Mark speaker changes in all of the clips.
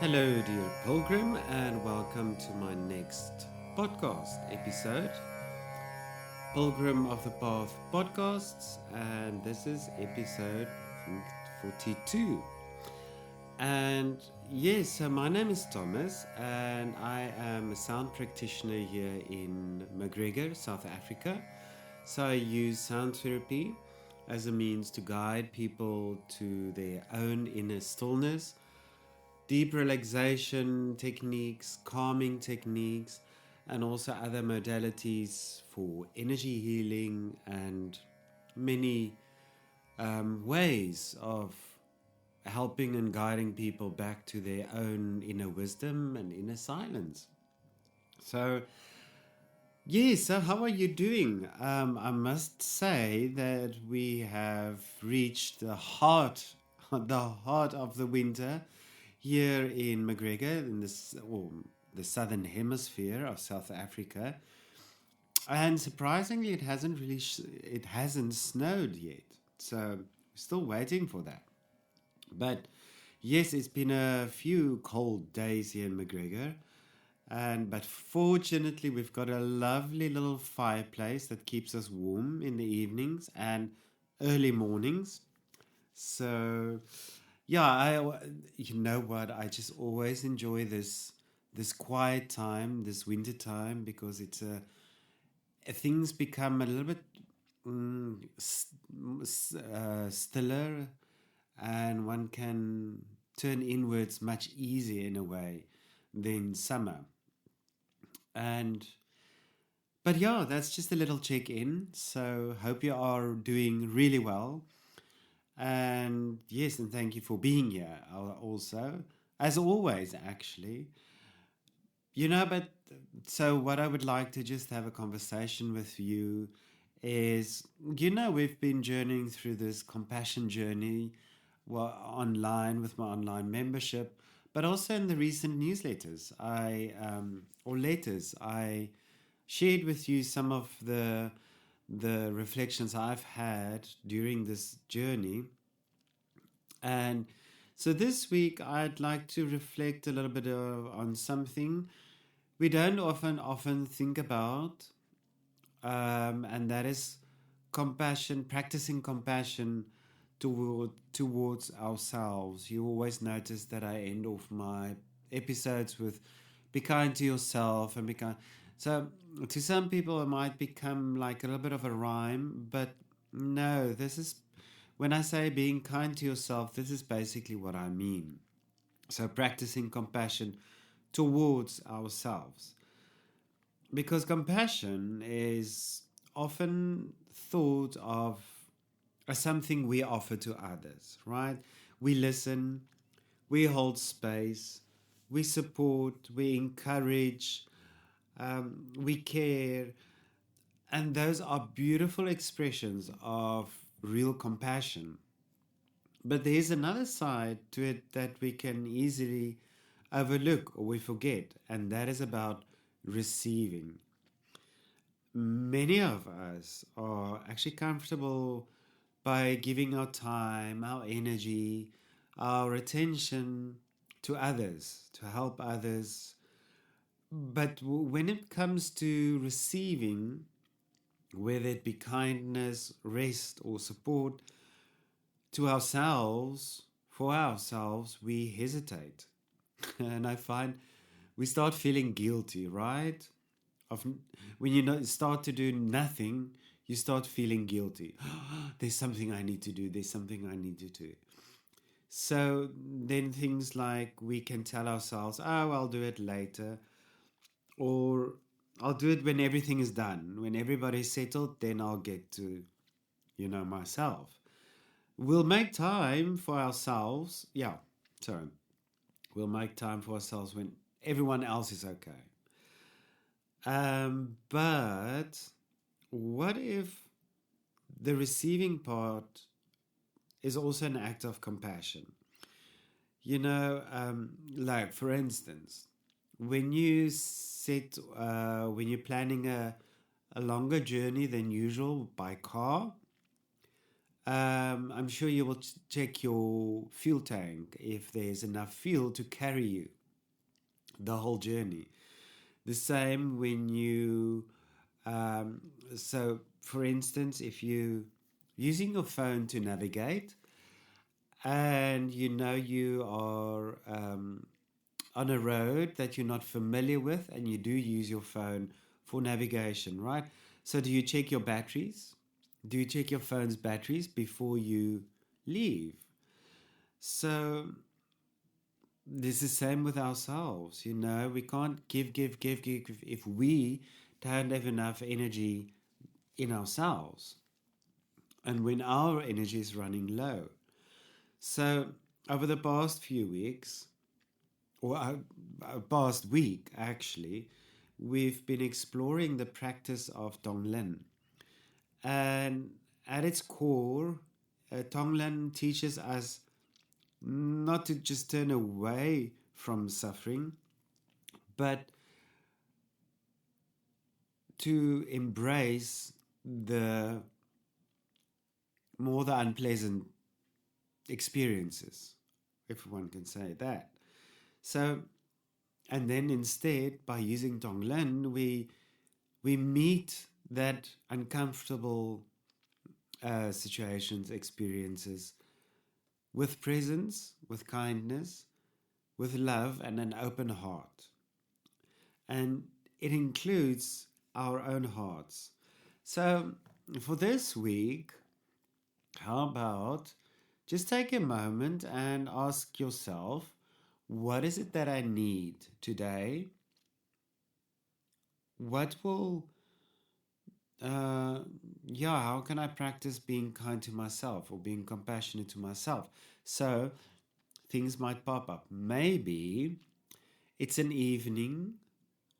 Speaker 1: Hello, dear Pilgrim, and welcome to my next podcast episode, Pilgrim of the Path podcasts, and this is episode I think, 42. And yes, so my name is Thomas, and I am a sound practitioner here in McGregor, South Africa. So I use sound therapy as a means to guide people to their own inner stillness, deep relaxation techniques, calming techniques, and also other modalities for energy healing and many ways of helping and guiding people back to their own inner wisdom and inner silence. So, yes, so how are you doing? I must say that we have reached the heart of the winter here in McGregor, in the southern hemisphere of South Africa, and surprisingly, it hasn't snowed yet. So we're still waiting for that. But yes, it's been a few cold days here in McGregor, but fortunately, we've got a lovely little fireplace that keeps us warm in the evenings and early mornings. So, yeah, you know what? I just always enjoy this quiet time, this winter time, because things become a little bit stiller, and one can turn inwards much easier in a way than summer. And but yeah, that's just a little check in. So hope you are doing really well. And yes, and thank you for being here also. As always, actually. But so what I would like to just have a conversation with you is, we've been journeying through this compassion journey, well, online with my online membership, but also in the recent newsletters or letters I shared with you some of the reflections I've had during this journey. And so this week I'd like to reflect a little bit on something we don't often think about, and that is compassion, practicing compassion towards ourselves. You always notice that I end off my episodes with "be kind to yourself" and "be kind." So to some people it might become like a little bit of a rhyme, but no, this is when I say being kind to yourself, this is basically what I mean. So practicing compassion towards ourselves. Because compassion is often thought of as something we offer to others, right? We listen, we hold space, we support, we encourage, we care. And those are beautiful expressions of real compassion. But there's another side to it that we can easily overlook or we forget, and that is about receiving. Many of us are actually comfortable by giving our time, our energy, our attention to others, to help others. But when it comes to receiving, whether it be kindness, rest, or support to ourselves, for ourselves, we hesitate. And I find we start feeling guilty, right? Of when you start to do nothing, you start feeling guilty. There's something I need to do. There's something I need to do. So then things like we can tell ourselves, "Oh, I'll do it later," or "I'll do it when everything is done. When everybody's settled, then I'll get to, myself." We'll make time for ourselves. Yeah, sorry. We'll make time for ourselves when everyone else is okay. But what if the receiving part is also an act of compassion? Like for instance, when when you're planning a longer journey than usual by car, I'm sure you will check your fuel tank if there's enough fuel to carry you the whole journey. The same when you, um, so for instance, if you using your phone to navigate and you know you are on a road that you're not familiar with and you do use your phone for navigation, right? So do you check your batteries? Do you check your phone's batteries before you leave? So this is the same with ourselves. We can't give if we don't have enough energy in ourselves and when our energy is running low. So over the past few weeks, or past week actually, we've been exploring the practice of Tonglen. And at its core, Tonglen teaches us not to just turn away from suffering, but to embrace the the unpleasant experiences, if one can say that. So, and then instead, by using Tonglen, we meet that uncomfortable situations, experiences with presence, with kindness, with love, and an open heart. And it includes our own hearts. So, for this week, how about just take a moment and ask yourself, what is it that I need today? What will, uh, how can I practice being kind to myself or being compassionate to myself? So things might pop up. Maybe it's an evening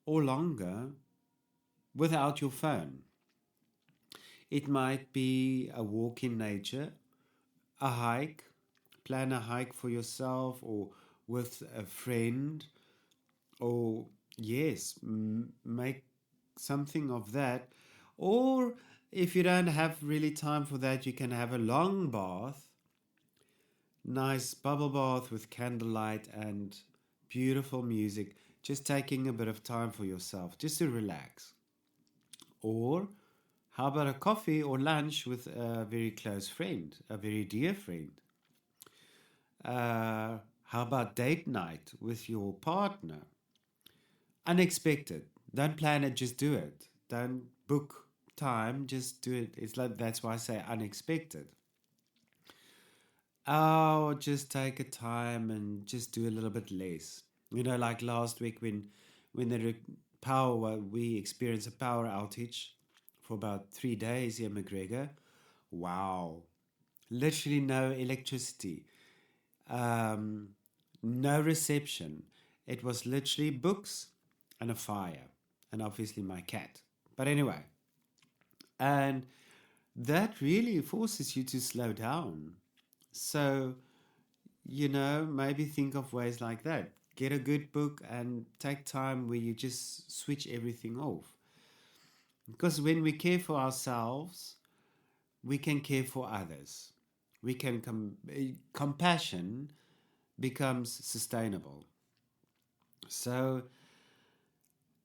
Speaker 1: or longer without your phone. It might be a walk in nature, a hike, plan a hike for yourself or with a friend, or yes, make something of that. Or if you don't have really time for that, you can have a long bath, nice bubble bath with candlelight and beautiful music, just taking a bit of time for yourself, just to relax. Or how about a coffee or lunch with a very close friend, a very dear friend? How about date night with your partner? Unexpected. Don't plan it, just do it. Don't book time, just do it. It's like that's why I say unexpected. Oh, just take a time and just do a little bit less. Like last week when the power we experienced a power outage for about 3 days here in McGregor. Wow, literally no electricity, um, no reception. It was literally books and a fire, and obviously my cat. But anyway, and that really forces you to slow down. So, maybe think of ways like that. Get a good book and take time where you just switch everything off. Because when we care for ourselves, we can care for others. We can compassion becomes sustainable. So,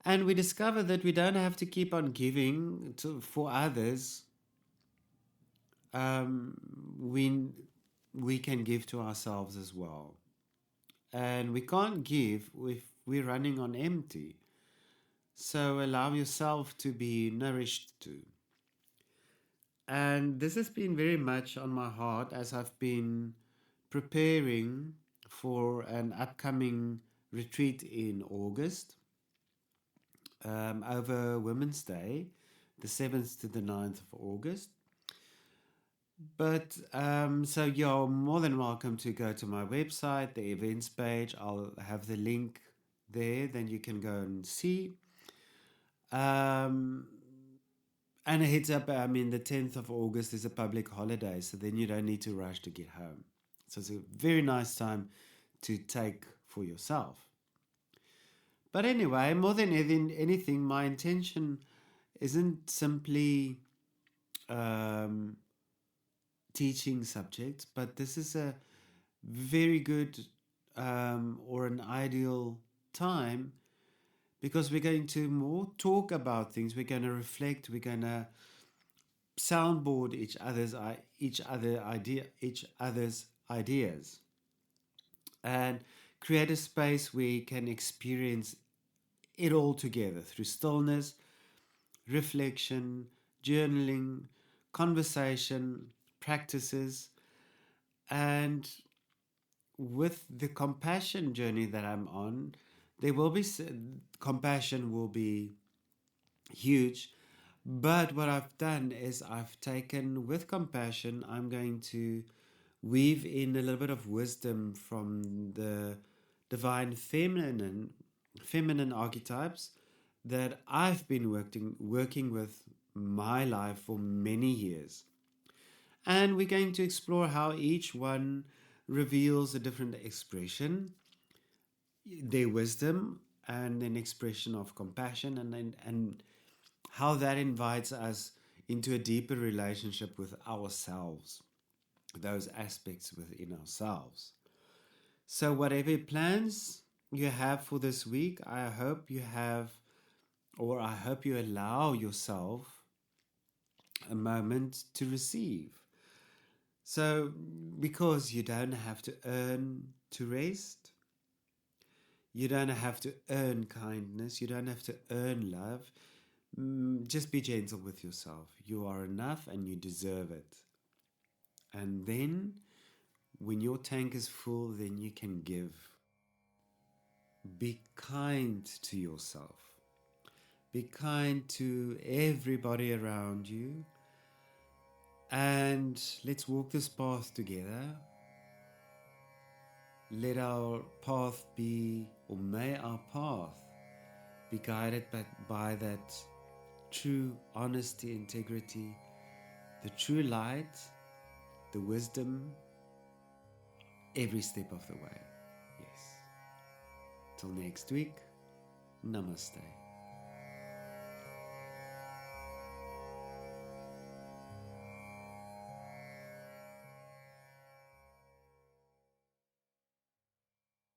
Speaker 1: and we discover that we don't have to keep on giving for others. Um, we we can give to ourselves as well. And we can't give if we're running on empty. So allow yourself to be nourished too. And this has been very much on my heart as I've been preparing for an upcoming retreat in August, over Women's Day, the 7th to the 9th of August. But so you're more than welcome to go to my website, the events page. I'll have the link there, then you can go and see. Um, and a heads up, the 10th of August is a public holiday, so then you don't need to rush to get home. So it's a very nice time to take for yourself. But anyway, more than anything, my intention isn't simply teaching subject, but this is a very good or an ideal time, because we're going to more talk about things. We're going to reflect. We're going to soundboard each other's ideas, and create a space where you can experience it all together through stillness, reflection, journaling, conversation, practices. And with the compassion journey that I'm on, there will be compassion will be huge. But what I've done is I've taken, with compassion, I'm going to weave in a little bit of wisdom from the divine feminine archetypes that I've been working with my life for many years. And we're going to explore how each one reveals a different expression, their wisdom, and an expression of compassion, and how that invites us into a deeper relationship with ourselves, those aspects within ourselves. So whatever plans you have for this week, I hope you have, or I hope you allow yourself a moment to receive. So, because you don't have to earn to rest, you don't have to earn kindness, you don't have to earn love. Just be gentle with yourself. You are enough and you deserve it. And then, when your tank is full, then you can give. Be kind to yourself. Be kind to everybody around you. And let's walk this path together. Let our path be, or may our path be guided by that true honesty, integrity, the true light, the wisdom, every step of the way. Yes. Till next week, namaste.